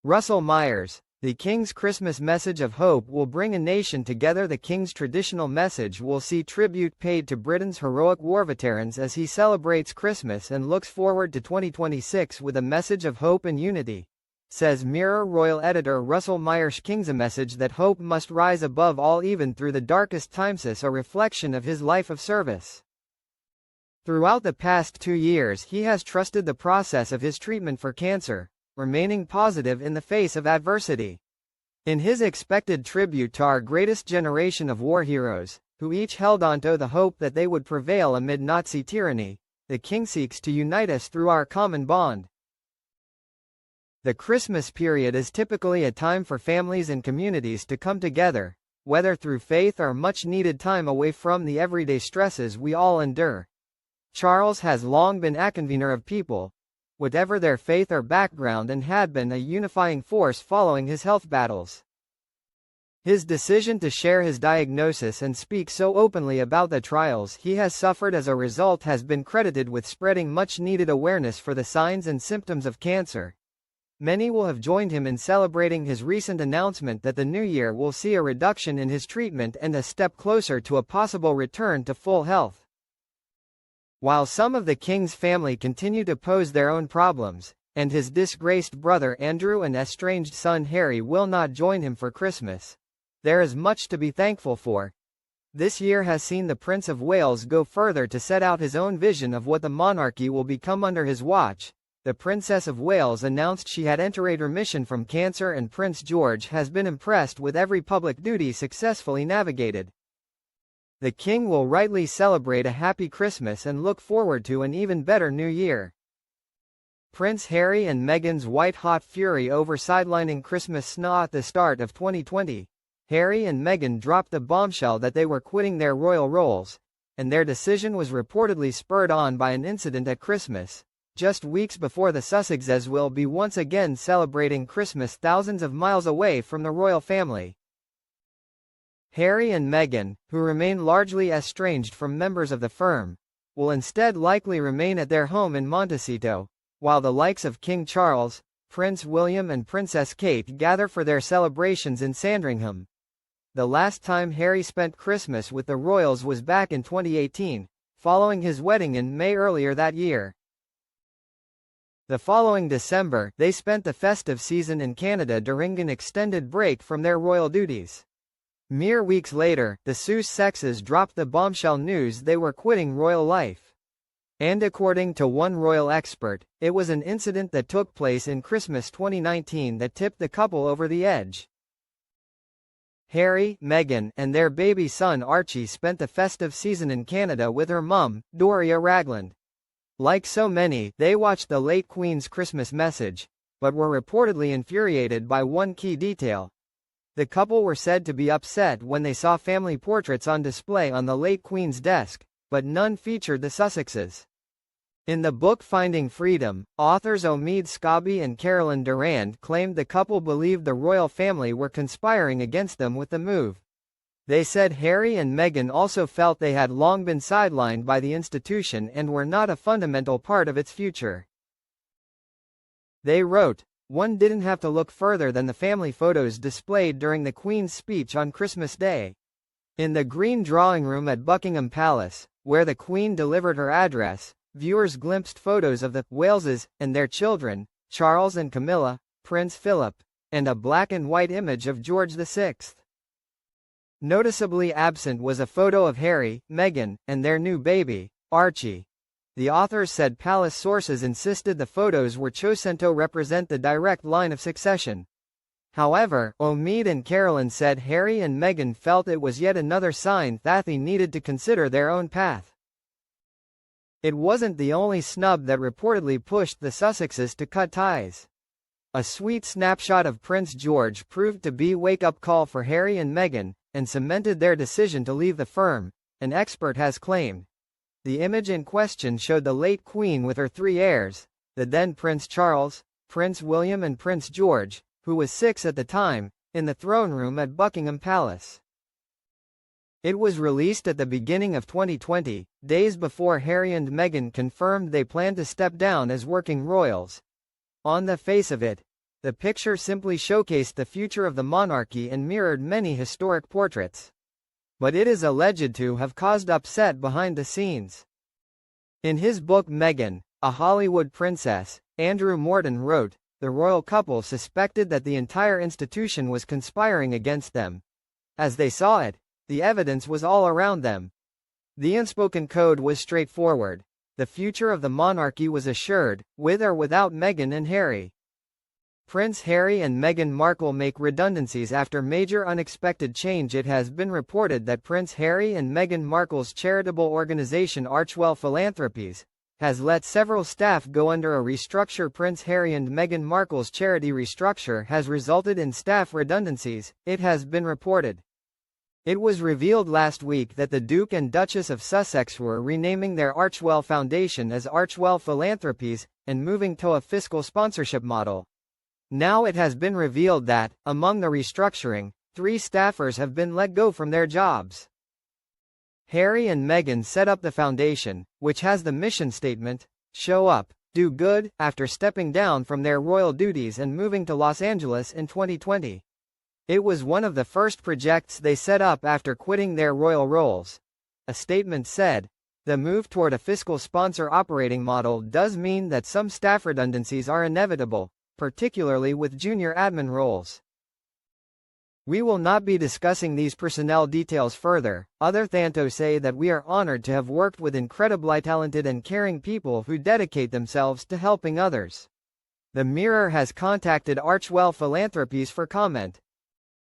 Russell Myers, the King's Christmas message of hope will bring a nation together. The King's traditional message will see tribute paid to Britain's heroic war veterans as he celebrates Christmas and looks forward to 2026 with a message of hope and unity, says Mirror Royal editor Russell Myers. King's a message that hope must rise above all even through the darkest times, a reflection of his life of service. Throughout the past 2 years he has trusted the process of his treatment for cancer, remaining positive in the face of adversity. In his expected tribute to our greatest generation of war heroes, who each held on to the hope that they would prevail amid Nazi tyranny, the King seeks to unite us through our common bond. The Christmas period is typically a time for families and communities to come together, whether through faith or much-needed time away from the everyday stresses we all endure. Charles has long been a convener of people, whatever their faith or background, and had been a unifying force following his health battles. His decision to share his diagnosis and speak so openly about the trials he has suffered as a result has been credited with spreading much-needed awareness for the signs and symptoms of cancer. Many will have joined him in celebrating his recent announcement that the new year will see a reduction in his treatment and a step closer to a possible return to full health. While some of the King's family continue to pose their own problems, and his disgraced brother Andrew and estranged son Harry will not join him for Christmas, there is much to be thankful for. This year has seen the Prince of Wales go further to set out his own vision of what the monarchy will become under his watch. The Princess of Wales announced she had entered remission from cancer, and Prince George has been impressed with every public duty successfully navigated. The King will rightly celebrate a happy Christmas and look forward to an even better New Year. Prince Harry and Meghan's white-hot fury over sidelining Christmas sna. At the start of 2020, Harry and Meghan dropped the bombshell that they were quitting their royal roles, and their decision was reportedly spurred on by an incident at Christmas, just weeks before the Sussexes will be once again celebrating Christmas thousands of miles away from the royal family. Harry and Meghan, who remain largely estranged from members of the firm, will instead likely remain at their home in Montecito, while the likes of King Charles, Prince William and Princess Kate gather for their celebrations in Sandringham. The last time Harry spent Christmas with the royals was back in 2018, following his wedding in May earlier that year. The following December, they spent the festive season in Canada during an extended break from their royal duties. Mere weeks later, the Sussexes dropped the bombshell news they were quitting royal life. And according to one royal expert, it was an incident that took place in Christmas 2019 that tipped the couple over the edge. Harry, Meghan, and their baby son Archie spent the festive season in Canada with her mum, Doria Ragland. Like so many, they watched the late Queen's Christmas message, but were reportedly infuriated by one key detail. The couple were said to be upset when they saw family portraits on display on the late Queen's desk, but none featured the Sussexes. In the book Finding Freedom, authors Omid Scobie and Carolyn Durand claimed the couple believed the royal family were conspiring against them with the move. They said Harry and Meghan also felt they had long been sidelined by the institution and were not a fundamental part of its future. They wrote, "One didn't have to look further than the family photos displayed during the Queen's speech on Christmas Day. In the Green Drawing Room at Buckingham Palace, where the Queen delivered her address, viewers glimpsed photos of the Waleses and their children, Charles and Camilla, Prince Philip, and a black and white image of George VI. Noticeably absent was a photo of Harry, Meghan, and their new baby, Archie. The authors said palace sources insisted the photos were chosen to represent the direct line of succession. However, Omid and Carolyn said Harry and Meghan felt it was yet another sign that they needed to consider their own path. It wasn't the only snub that reportedly pushed the Sussexes to cut ties. A sweet snapshot of Prince George proved to be a wake-up call for Harry and Meghan, and cemented their decision to leave the firm, an expert has claimed. The image in question showed the late Queen with her three heirs, the then Prince Charles, Prince William and Prince George, who was 6 at the time, in the throne room at Buckingham Palace. It was released at the beginning of 2020, days before Harry and Meghan confirmed they planned to step down as working royals. On the face of it, The picture simply showcased the future of the monarchy and mirrored many historic portraits. But it is alleged to have caused upset behind the scenes. In his book Meghan, A Hollywood Princess, Andrew Morton wrote, the royal couple suspected that the entire institution was conspiring against them. As they saw it, the evidence was all around them. The unspoken code was straightforward. The future of the monarchy was assured, with or without Meghan and Harry. Prince Harry and Meghan Markle make redundancies after major unexpected change. It has been reported that Prince Harry and Meghan Markle's charitable organization Archewell Philanthropies has let several staff go under a restructure. Prince Harry and Meghan Markle's charity restructure has resulted in staff redundancies, it has been reported. It was revealed last week that the Duke and Duchess of Sussex were renaming their Archewell Foundation as Archewell Philanthropies, and moving to a fiscal sponsorship model. Now it has been revealed that, among the restructuring, 3 staffers have been let go from their jobs. Harry and Meghan set up the foundation, which has the mission statement, "Show up, do good," after stepping down from their royal duties and moving to Los Angeles in 2020. It was one of the first projects they set up after quitting their royal roles. A statement said, "The move toward a fiscal sponsor operating model does mean that some staff redundancies are inevitable, particularly with junior admin roles. We will not be discussing these personnel details further, other than to say that we are honored to have worked with incredibly talented and caring people who dedicate themselves to helping others." The Mirror has contacted Archewell Philanthropies for comment.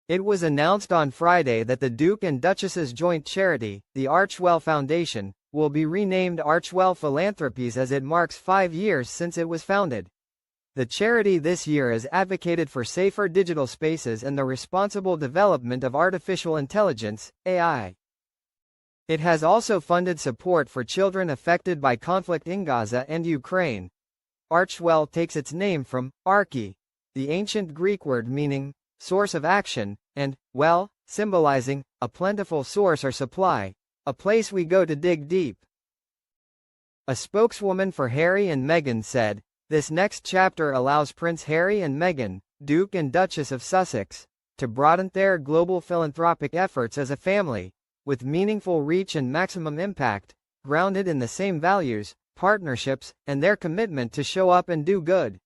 It was announced on Friday that the Duke and Duchess's joint charity, the Archewell Foundation, will be renamed Archewell Philanthropies as it marks 5 years since it was founded. The charity this year has advocated for safer digital spaces and the responsible development of artificial intelligence, AI. It has also funded support for children affected by conflict in Gaza and Ukraine. Archewell takes its name from arche, the ancient Greek word meaning source of action, and well, symbolizing a plentiful source or supply, a place we go to dig deep. A spokeswoman for Harry and Meghan said, "This next chapter allows Prince Harry and Meghan, Duke and Duchess of Sussex, to broaden their global philanthropic efforts as a family, with meaningful reach and maximum impact, grounded in the same values, partnerships, and their commitment to show up and do good."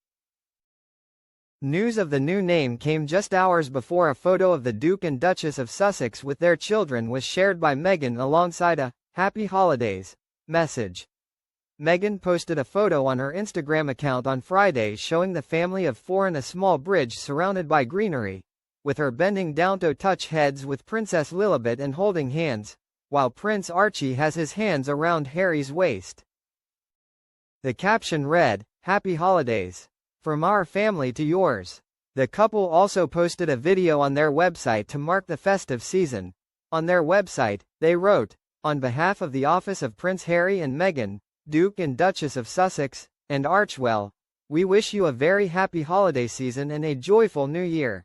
News of the new name came just hours before a photo of the Duke and Duchess of Sussex with their children was shared by Meghan alongside a "Happy Holidays" message. Meghan posted a photo on her Instagram account on Friday showing the family of 4 in a small bridge surrounded by greenery, with her bending down to touch heads with Princess Lilibet and holding hands, while Prince Archie has his hands around Harry's waist. The caption read, "Happy Holidays. From our family to yours." The couple also posted a video on their website to mark the festive season. On their website, they wrote, "On behalf of the Office of Prince Harry and Meghan, Duke and Duchess of Sussex, and Archewell, we wish you a very happy holiday season and a joyful new year."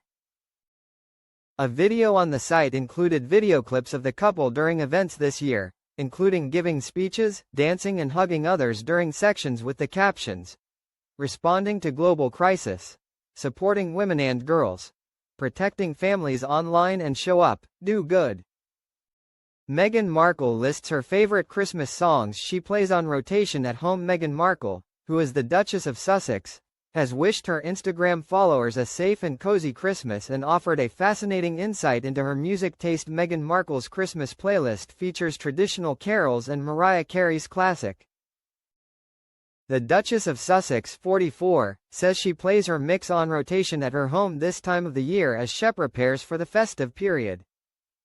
A video on the site included video clips of the couple during events this year, including giving speeches, dancing and hugging others during sections with the captions, "Responding to global crisis," "Supporting women and girls," "Protecting families online and show up, do good." Meghan Markle lists her favorite Christmas songs she plays on rotation at home. Meghan Markle, who is the Duchess of Sussex, has wished her Instagram followers a safe and cozy Christmas and offered a fascinating insight into her music taste. Meghan Markle's Christmas playlist features traditional carols and Mariah Carey's classic. The Duchess of Sussex, 44, says she plays her mix on rotation at her home this time of the year as she prepares for the festive period.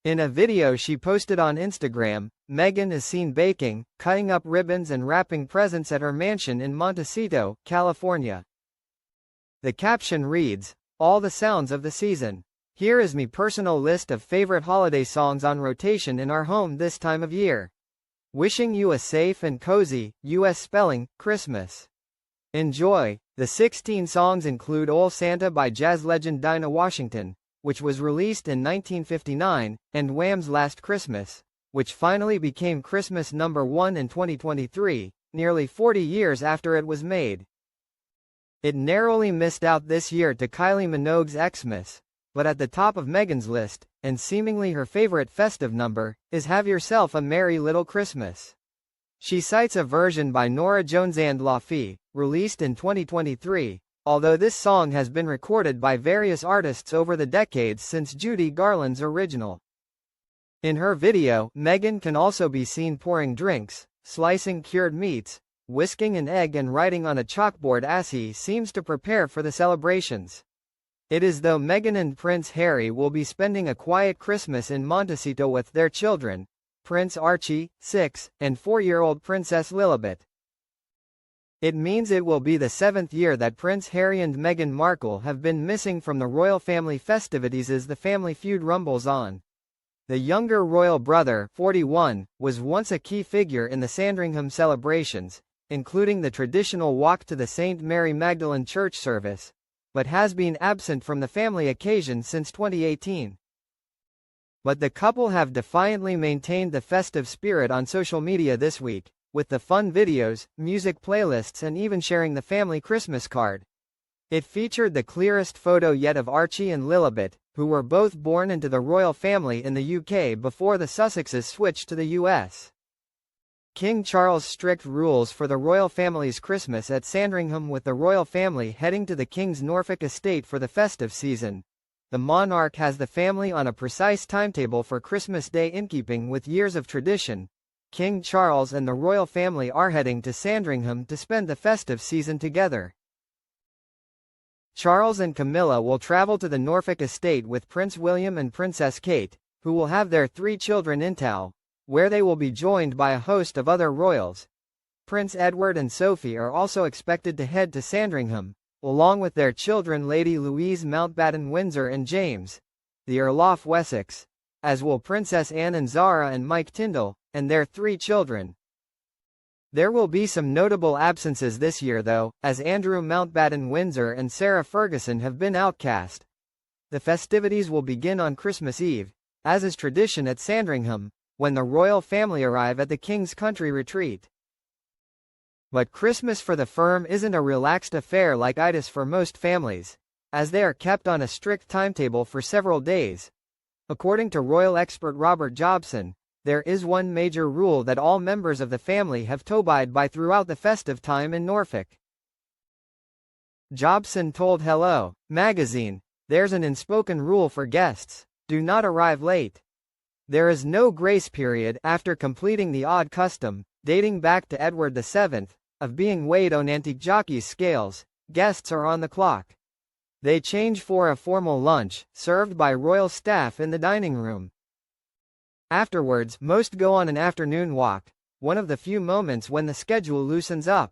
In a video she posted on Instagram, Meghan is seen baking, cutting up ribbons and wrapping presents at her mansion in Montecito, California. The caption reads, "All the sounds of the season. Here is me personal list of favorite holiday songs on rotation in our home this time of year. Wishing you a safe and cozy, U.S. spelling, Christmas. Enjoy." The 16 songs include Ole Santa by jazz legend Dinah Washington, which was released in 1959, and Wham's Last Christmas, which finally became Christmas #1 in 2023, nearly 40 years after it was made. It narrowly missed out this year to Kylie Minogue's Xmas, but at the top of Meghan's list, and seemingly her favorite festive number, is Have Yourself a Merry Little Christmas. She cites a version by Norah Jones and Laufey, released in 2023, although this song has been recorded by various artists over the decades since Judy Garland's original. In her video, Meghan can also be seen pouring drinks, slicing cured meats, whisking an egg and writing on a chalkboard as he seems to prepare for the celebrations. It is though Meghan and Prince Harry will be spending a quiet Christmas in Montecito with their children, Prince Archie, 6, and 4-year-old Princess Lilibet. It means it will be the 7th year that Prince Harry and Meghan Markle have been missing from the royal family festivities as the family feud rumbles on. The younger royal brother, 41, was once a key figure in the Sandringham celebrations, including the traditional walk to the St. Mary Magdalene church service, but has been absent from the family occasion since 2018. But the couple have defiantly maintained the festive spirit on social media this week, with the fun videos, music playlists and even sharing the family Christmas card. It featured the clearest photo yet of Archie and Lilibet, who were both born into the royal family in the UK before the Sussexes switched to the US. King Charles' strict rules for the royal family's Christmas at Sandringham, with the royal family heading to the King's Norfolk estate for the festive season. The monarch has the family on a precise timetable for Christmas Day in keeping with years of tradition. King Charles and the royal family are heading to Sandringham to spend the festive season together. Charles and Camilla will travel to the Norfolk estate with Prince William and Princess Kate, who will have their 3 children in tow, where they will be joined by a host of other royals. Prince Edward and Sophie are also expected to head to Sandringham, along with their children Lady Louise Mountbatten Windsor and James, the Earl of Wessex, as will Princess Anne and Zara and Mike Tyndall, and their 3 children. There will be some notable absences this year though, as Andrew Mountbatten Windsor and Sarah Ferguson have been outcast. The festivities will begin on Christmas Eve, as is tradition at Sandringham, when the royal family arrive at the King's country retreat. But Christmas for the firm isn't a relaxed affair like it is for most families, as they are kept on a strict timetable for several days. According to royal expert Robert Jobson, there is one major rule that all members of the family have to abide by throughout the festive time in Norfolk. Jobson told Hello magazine, "There's an unspoken rule for guests: do not arrive late. There is no grace period after completing the odd custom, dating back to Edward VII, of being weighed on antique jockey's scales. Guests are on the clock. They change for a formal lunch, served by royal staff in the dining room. Afterwards, most go on an afternoon walk, one of the few moments when the schedule loosens up.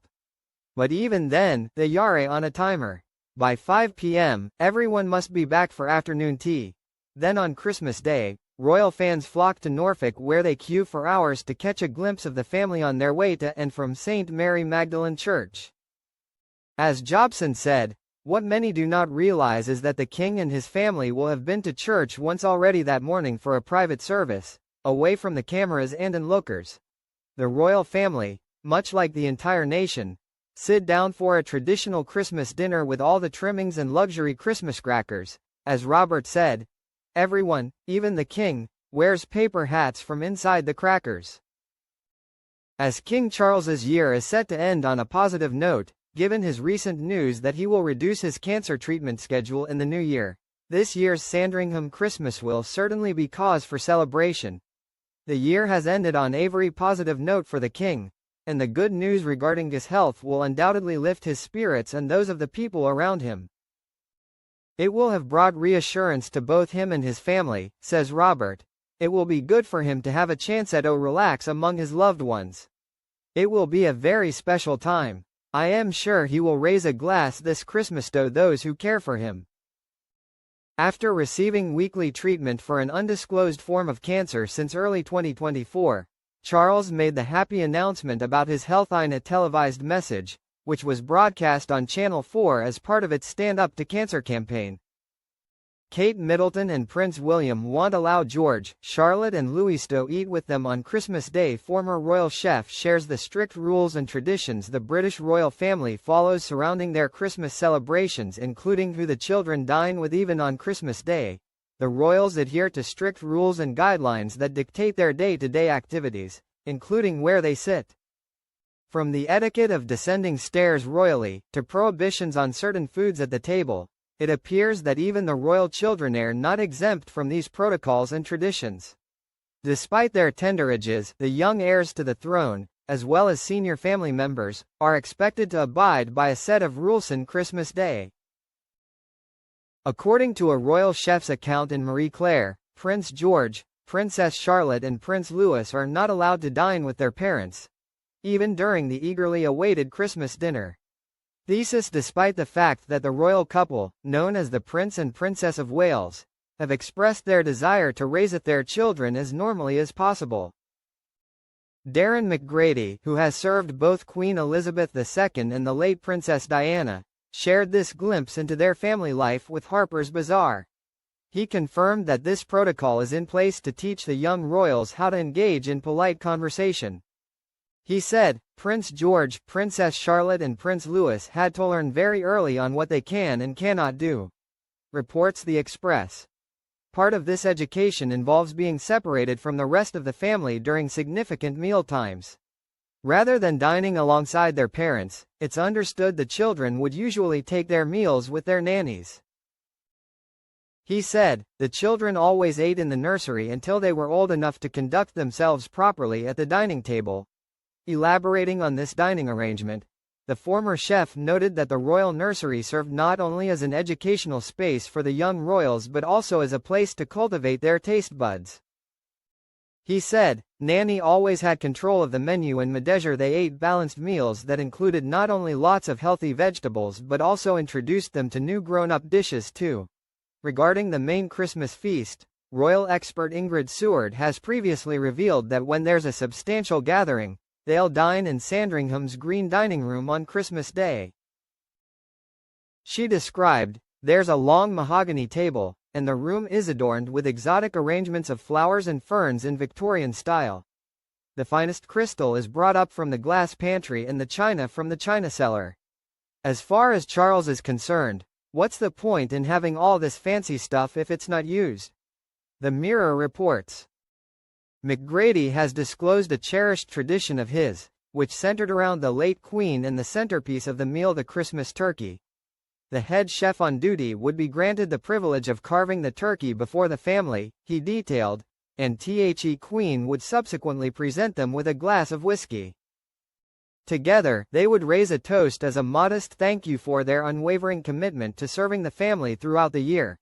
But even then, they are on a timer. By 5 p.m., everyone must be back for afternoon tea. Then on Christmas Day, royal fans flock to Norfolk where they queue for hours to catch a glimpse of the family on their way to and from St. Mary Magdalene Church." As Jobson said, "What many do not realize is that the king and his family will have been to church once already that morning for a private service, away from the cameras and onlookers. The royal family, much like the entire nation, sit down for a traditional Christmas dinner with all the trimmings and luxury Christmas crackers. As Robert said, everyone, even the king, wears paper hats from inside the crackers." As King Charles's year is set to end on a positive note, given his recent news that he will reduce his cancer treatment schedule in the new year, this year's Sandringham Christmas will certainly be cause for celebration. The year has ended on a very positive note for the king, and the good news regarding his health will undoubtedly lift his spirits and those of the people around him. "It will have brought reassurance to both him and his family," says Robert. "It will be good for him to have a chance to relax among his loved ones. It will be a very special time. I am sure he will raise a glass this Christmas to those who care for him." After receiving weekly treatment for an undisclosed form of cancer since early 2024, Charles made the happy announcement about his health in a televised message, which was broadcast on Channel 4 as part of its Stand Up to Cancer campaign. Kate Middleton and Prince William won't allow George, Charlotte and Louis to eat with them on Christmas Day. Former royal chef shares the strict rules and traditions the British royal family follows surrounding their Christmas celebrations, including who the children dine with. Even on Christmas Day, the royals adhere to strict rules and guidelines that dictate their day-to-day activities, including where they sit. From the etiquette of descending stairs royally, to prohibitions on certain foods at the table, it appears that even the royal children are not exempt from these protocols and traditions. Despite their tender ages, the young heirs to the throne, as well as senior family members, are expected to abide by a set of rules on Christmas Day. According to a royal chef's account in Marie Claire, Prince George, Princess Charlotte and Prince Louis are not allowed to dine with their parents, even during the eagerly awaited Christmas dinner. Thesis: despite the fact that the royal couple, known as the Prince and Princess of Wales, have expressed their desire to raise their children as normally as possible. Darren McGrady, who has served both Queen Elizabeth II and the late Princess Diana, shared this glimpse into their family life with Harper's Bazaar. He confirmed that this protocol is in place to teach the young royals how to engage in polite conversation. He said, Prince George, Princess Charlotte and Prince Louis had to learn very early on what they can and cannot do. Reports The Express. Part of this education involves being separated from the rest of the family during significant meal times. Rather than dining alongside their parents, it's understood the children would usually take their meals with their nannies. He said, the children always ate in the nursery until they were old enough to conduct themselves properly at the dining table. Elaborating on this dining arrangement, the former chef noted that the royal nursery served not only as an educational space for the young royals but also as a place to cultivate their taste buds. He said, Nanny always had control of the menu and made sure they ate balanced meals that included not only lots of healthy vegetables but also introduced them to new grown-up dishes too. Regarding the main Christmas feast, royal expert Ingrid Seward has previously revealed that when there's a substantial gathering, they'll dine in Sandringham's Green Dining Room on Christmas Day. She described, there's a long mahogany table, and the room is adorned with exotic arrangements of flowers and ferns in Victorian style. The finest crystal is brought up from the glass pantry and the china from the china cellar. As far as Charles is concerned, what's the point in having all this fancy stuff if it's not used? The Mirror reports. McGrady has disclosed a cherished tradition of his, which centered around the late Queen and the centerpiece of the meal, the Christmas turkey. The head chef on duty would be granted the privilege of carving the turkey before the family, he detailed, and the Queen would subsequently present them with a glass of whiskey. Together, they would raise a toast as a modest thank you for their unwavering commitment to serving the family throughout the year.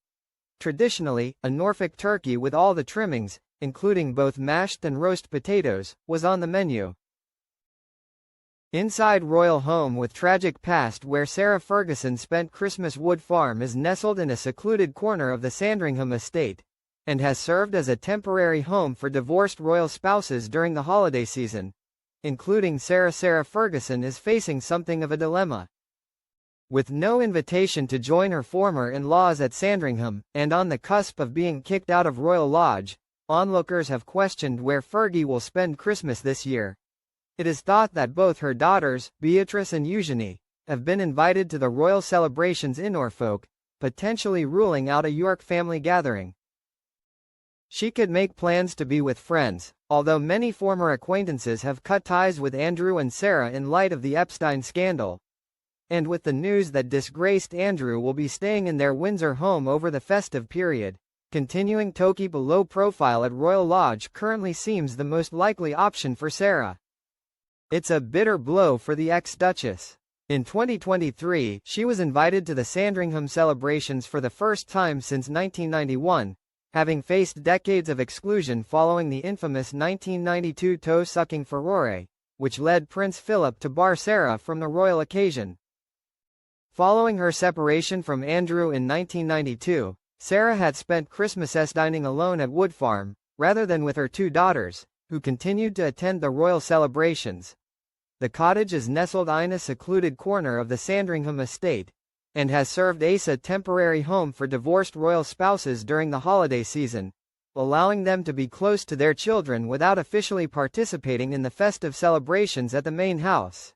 Traditionally, a Norfolk turkey with all the trimmings, including both mashed and roast potatoes, was on the menu. Inside royal home with tragic past where Sarah Ferguson spent Christmas. Wood Farm is nestled in a secluded corner of the Sandringham estate, and has served as a temporary home for divorced royal spouses during the holiday season, including Sarah. Sarah Ferguson is facing something of a dilemma. With no invitation to join her former in-laws at Sandringham, and on the cusp of being kicked out of Royal Lodge, onlookers have questioned where Fergie will spend Christmas this year. It is thought that both her daughters, Beatrice and Eugenie, have been invited to the royal celebrations in Norfolk, potentially ruling out a York family gathering. She could make plans to be with friends, although many former acquaintances have cut ties with Andrew and Sarah in light of the Epstein scandal. And with the news that disgraced Andrew will be staying in their Windsor home over the festive period, continuing to keep a low profile at Royal Lodge currently seems the most likely option for Sarah. It's a bitter blow for the ex-Duchess. In 2023, she was invited to the Sandringham celebrations for the first time since 1991, having faced decades of exclusion following the infamous 1992 toe-sucking furore, which led Prince Philip to bar Sarah from the royal occasion. Following her separation from Andrew in 1992, Sarah had spent Christmas dining alone at Wood Farm, rather than with her two daughters, who continued to attend the royal celebrations. The cottage is nestled in a secluded corner of the Sandringham estate, and has served as a temporary home for divorced royal spouses during the holiday season, allowing them to be close to their children without officially participating in the festive celebrations at the main house.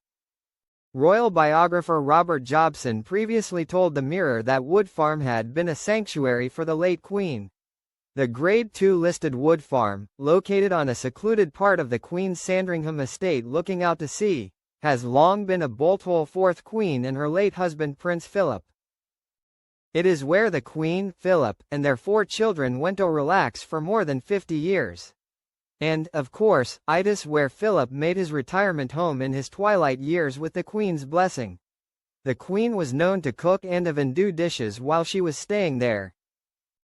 Royal biographer Robert Jobson previously told the Mirror that Wood Farm had been a sanctuary for the late Queen. The Grade II listed Wood Farm, located on a secluded part of the Queen's Sandringham estate looking out to sea, has long been a Bothwell fourth Queen and her late husband Prince Philip. It is where the Queen, Philip, and their 4 children went to relax for more than 50 years. And, of course, it is where Philip made his retirement home in his twilight years with the Queen's blessing. The Queen was known to cook and even do dishes while she was staying there.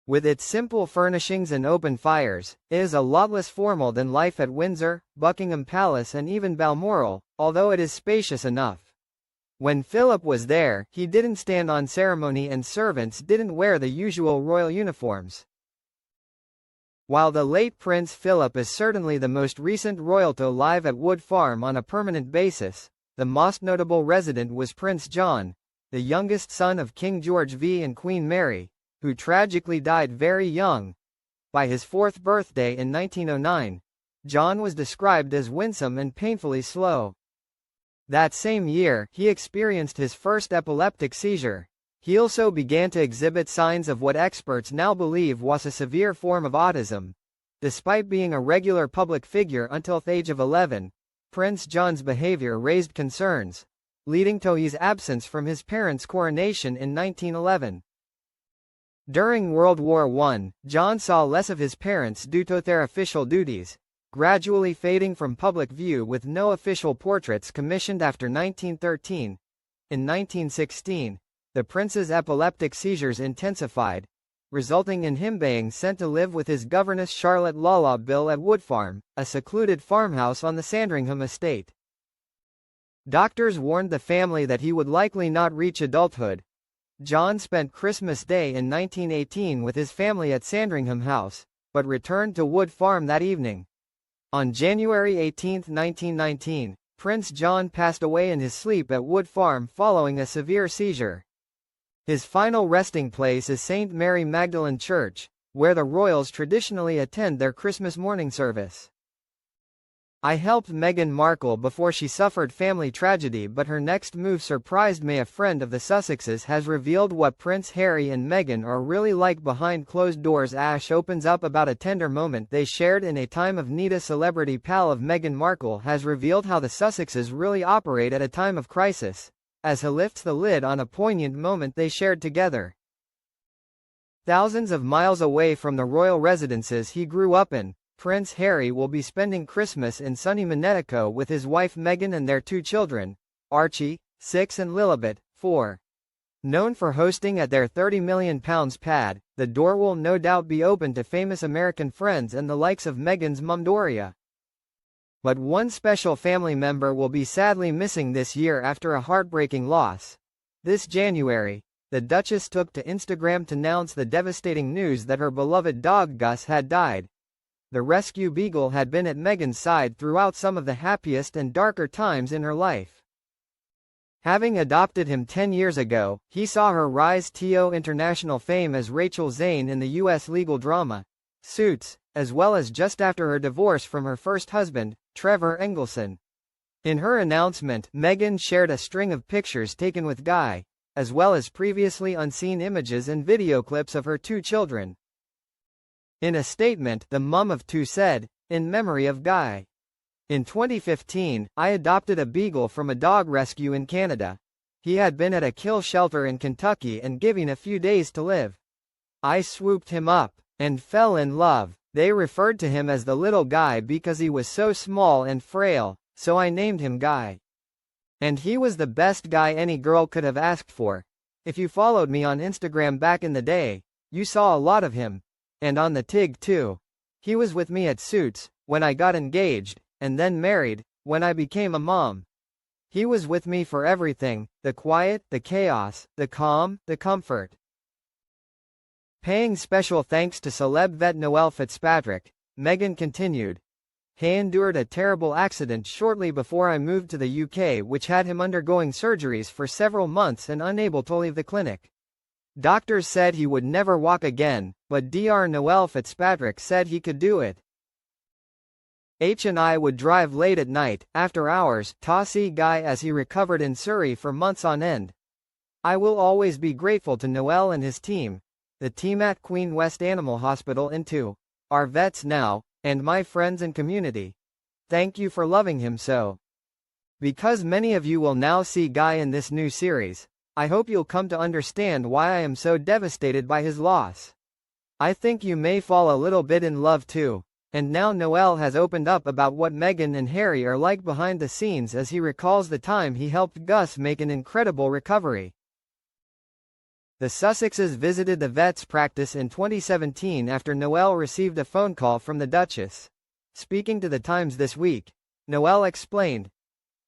With its simple furnishings and open fires, it is a lot less formal than life at Windsor, Buckingham Palace and even Balmoral, although it is spacious enough. When Philip was there, he didn't stand on ceremony and servants didn't wear the usual royal uniforms. While the late Prince Philip is certainly the most recent royal to live at Wood Farm on a permanent basis, the most notable resident was Prince John, the youngest son of King George V and Queen Mary, who tragically died very young. By his 4th birthday in 1909, John was described as winsome and painfully slow. That same year, he experienced his first epileptic seizure. He also began to exhibit signs of what experts now believe was a severe form of autism. Despite being a regular public figure until the age of 11, Prince John's behavior raised concerns, leading to his absence from his parents' coronation in 1911. During World War I, John saw less of his parents due to their official duties, gradually fading from public view with no official portraits commissioned after 1913. In 1916, the prince's epileptic seizures intensified, resulting in him being sent to live with his governess Charlotte Lawlawbill at Wood Farm, a secluded farmhouse on the Sandringham estate. Doctors warned the family that he would likely not reach adulthood. John spent Christmas Day in 1918 with his family at Sandringham House, but returned to Wood Farm that evening. On January 18, 1919, Prince John passed away in his sleep at Wood Farm following a severe seizure. His final resting place is St. Mary Magdalene Church, where the royals traditionally attend their Christmas morning service. I helped Meghan Markle before she suffered family tragedy, but her next move surprised me. A friend of the Sussexes has revealed what Prince Harry and Meghan are really like behind closed doors. Ash opens up about a tender moment they shared in a time of need. A celebrity pal of Meghan Markle has revealed how the Sussexes really operate at a time of crisis, as he lifts the lid on a poignant moment they shared together. Thousands of miles away from the royal residences he grew up in, Prince Harry will be spending Christmas in sunny Connecticut with his wife Meghan and their 2 children, Archie, 6 and Lilibet, 4. Known for hosting at their £30 million pad, the door will no doubt be open to famous American friends and the likes of Meghan's mum Doria. But one special family member will be sadly missing this year after a heartbreaking loss. This January, the Duchess took to Instagram to announce the devastating news that her beloved dog Gus had died. The rescue beagle had been at Meghan's side throughout some of the happiest and darker times in her life. Having adopted him 10 years ago, he saw her rise to international fame as Rachel Zane in the U.S. legal drama Suits, as well as just after her divorce from her first husband, Trevor Engelson. In her announcement, Meghan shared a string of pictures taken with Guy, as well as previously unseen images and video clips of her 2 children. In a statement, the mum of 2 said, "In memory of Guy. In 2015, I adopted a beagle from a dog rescue in Canada. He had been at a kill shelter in Kentucky and given a few days to live. I swooped him up and fell in love. They referred to him as the little Guy because he was so small and frail, so I named him Guy. And he was the best guy any girl could have asked for. If you followed me on Instagram back in the day, you saw a lot of him. And on the TIG too. He was with me at Suits, when I got engaged, and then married, when I became a mom. He was with me for everything, the quiet, the chaos, the calm, the comfort." Paying special thanks to celeb vet Noelle Fitzpatrick, Meghan continued, He endured a terrible accident shortly before I moved to the UK, which had him undergoing surgeries for several months and unable to leave the clinic. Doctors said he would never walk again, but Dr. Noel Fitzpatrick said he could do it. H and I would drive late at night, after hours, to see Guy as he recovered in Surrey for months on end. I will always be grateful to Noel and his team, the team at Queen West Animal Hospital, and to our vets now, and my friends and community. Thank you for loving him so. Because many of you will now see Guy in this new series, I hope you'll come to understand why I am so devastated by his loss. I think you may fall a little bit in love too. And now Noel has opened up about what Meghan and Harry are like behind the scenes as he recalls the time he helped Gus make an incredible recovery. The Sussexes visited the vet's practice in 2017 after Noel received a phone call from the Duchess. Speaking to The Times this week, Noel explained,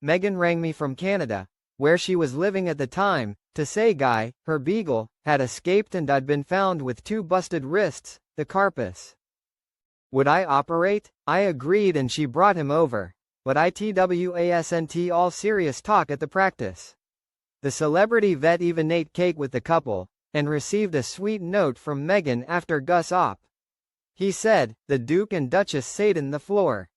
"Meghan rang me from Canada, where she was living at the time, to say Guy, her beagle, had escaped and I'd been found with 2 busted wrists, the carpus. Would I operate? I agreed and she brought him over. But it wasn't all serious talk at the practice. The celebrity vet even ate cake with the couple, and received a sweet note from Meghan after Gus op. He said, the Duke and Duchess sat on the floor.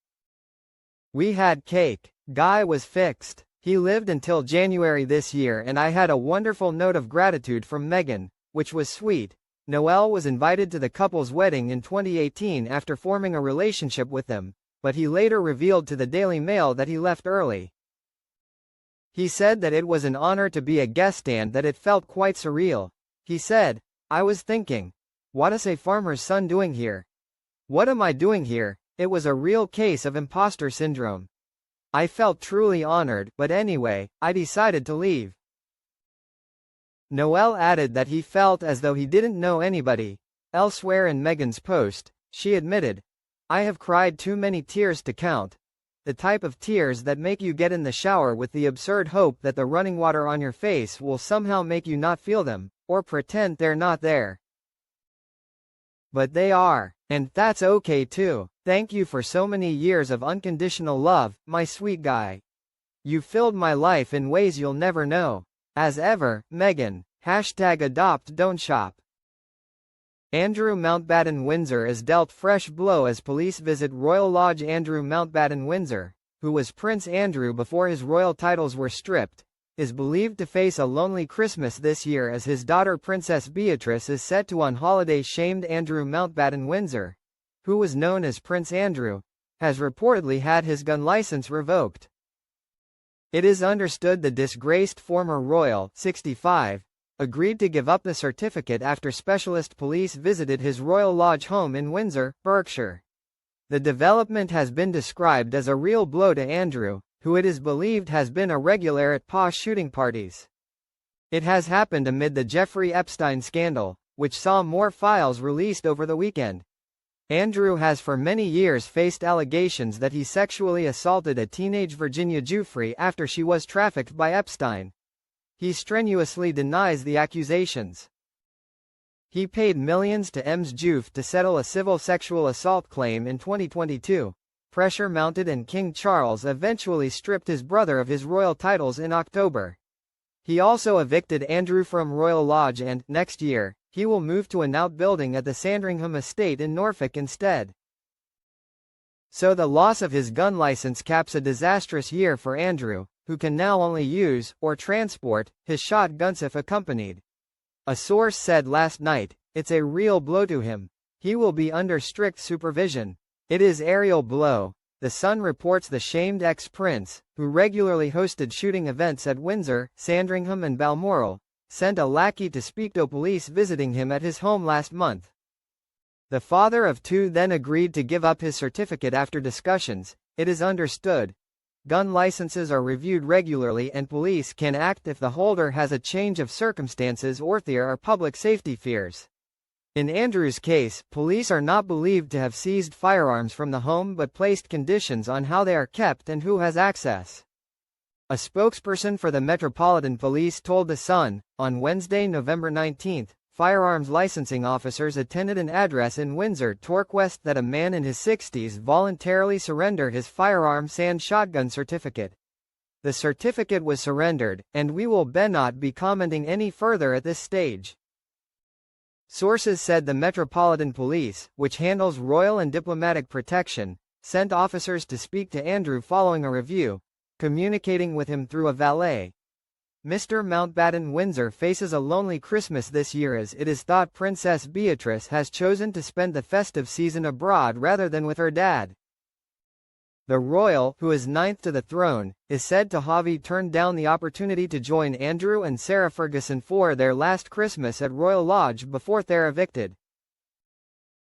We had cake. Guy was fixed. He lived until January this year and I had a wonderful note of gratitude from Meghan, which was sweet." Noel was invited to the couple's wedding in 2018 after forming a relationship with them, but he later revealed to the Daily Mail that he left early. He said that it was an honor to be a guest and that it felt quite surreal. He said, "I was thinking, what is a farmer's son doing here? What am I doing here?" It was a real case of imposter syndrome. I felt truly honored, but anyway, I decided to leave. Noel added that he felt as though he didn't know anybody. Elsewhere in Meghan's post, she admitted, "I have cried too many tears to count. The type of tears that make you get in the shower with the absurd hope that the running water on your face will somehow make you not feel them, or pretend they're not there. But they are, and that's okay too. Thank you for so many years of unconditional love, my sweet Guy. You filled my life in ways you'll never know. As ever, Meghan. #adopt don't shop." Andrew Mountbatten Windsor is dealt fresh blow as police visit Royal Lodge. Andrew Mountbatten Windsor, who was Prince Andrew before his royal titles were stripped, is believed to face a lonely Christmas this year as his daughter Princess Beatrice is set to on holiday. Shamed Andrew Mountbatten Windsor, who was known as Prince Andrew, has reportedly had his gun license revoked. It is understood the disgraced former royal, 65, agreed to give up the certificate after specialist police visited his Royal Lodge home in Windsor, Berkshire. The development has been described as a real blow to Andrew, who it is believed has been a regular at posh shooting parties. It has happened amid the Jeffrey Epstein scandal, which saw more files released over the weekend. Andrew has for many years faced allegations that he sexually assaulted a teenage Virginia Giuffre after she was trafficked by Epstein. He strenuously denies the accusations. He paid millions to Ms. Giuffre to settle a civil sexual assault claim in 2022. Pressure mounted and King Charles eventually stripped his brother of his royal titles in October. He also evicted Andrew from Royal Lodge and, next year, he will move to an outbuilding at the Sandringham estate in Norfolk instead. So the loss of his gun license caps a disastrous year for Andrew, who can now only use, or transport, his shotguns if accompanied. A source said last night, "It's a real blow to him. He will be under strict supervision. It is a real blow." The Sun reports the shamed ex-prince, who regularly hosted shooting events at Windsor, Sandringham and Balmoral, sent a lackey to speak to police visiting him at his home last month. The father of 2 then agreed to give up his certificate after discussions. It is understood, gun licenses are reviewed regularly and police can act if the holder has a change of circumstances or there are public safety fears. In Andrew's case, police are not believed to have seized firearms from the home but placed conditions on how they are kept and who has access. A spokesperson for the Metropolitan Police told The Sun, on Wednesday, November 19, firearms licensing officers attended an address in Windsor request that a man in his 60s voluntarily surrender his firearms and shotgun certificate. The certificate was surrendered, and we will not be commenting any further at this stage. Sources said the Metropolitan Police, which handles royal and diplomatic protection, sent officers to speak to Andrew following a review, communicating with him through a valet. Mr. Mountbatten Windsor faces a lonely Christmas this year as it is thought Princess Beatrice has chosen to spend the festive season abroad rather than with her dad. The royal, who is ninth to the throne, is said to have turned down the opportunity to join Andrew and Sarah Ferguson for their last Christmas at Royal Lodge before they're evicted.